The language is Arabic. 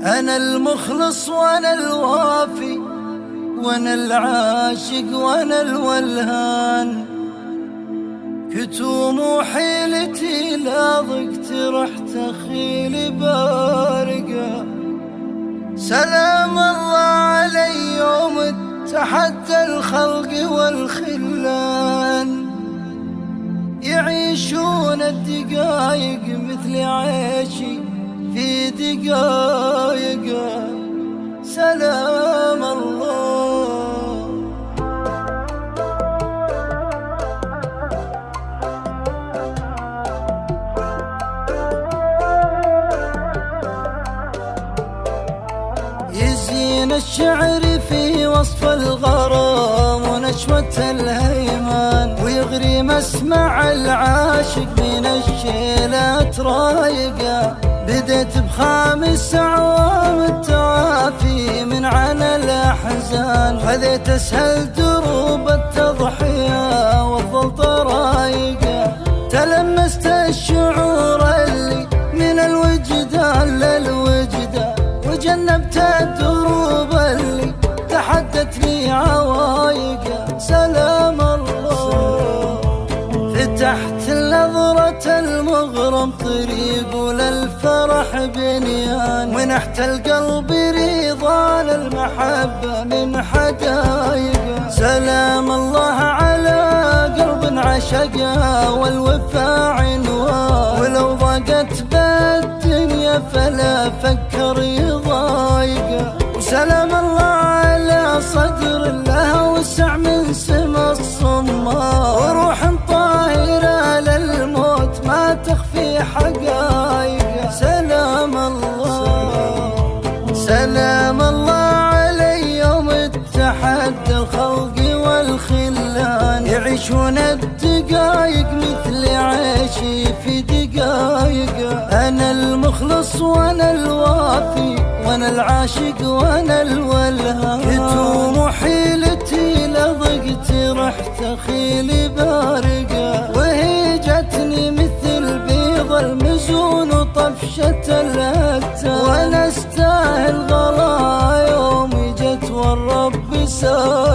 أنا المخلص وأنا الوافي، وأنا العاشق وأنا الولهان، كتوم وحيلتي لا ضقت رحت أخيلي بارقة. سلام الله علي يوم اتحدى الخلق والخلان، يعيشون الدقايق مثل عيشي في دقايق. سلام الله. يزين الشعر في وصف الغرام ونشوة الهيمان، ويغري مسمع العاشق من الشيلات رايقة. بديت بخامس أعوام التوافي من عنا الأحزان، خذيت أسهل دروب التضحية وظلت رايقة. تلمست الشعور اللي من الوجدان للوجدان، وجنبت الدروب اللي تحدت لي عوايقة. سلام الله. فتحت نظرة المغرم طريق وللفرح بنيان، منحت القلب رضان المحبة من حدايق. سلام الله على قلب عشقها والوفا عنوان، ولو ضاقت بالدنيا فلا فكر يضايق. وسلام الله على صدر لها وسع من سما الصماء، وروح طاهرة للموت ما تخفي حقايق. سلام الله. سلام الله علي يوم اتحدى الخلق والخلان، يعيشون الدقايق مثل عيشي في دقايق. أنا المخلص وأنا الوافي، وأنا العاشق وأنا الولهان، كتوم حيلتي لضقت رحت أخيلي بارقة. وهي جتني مثل بيض المزون وطفشة الهتان، وأنا استاهل غلا يوم جت والرب سار.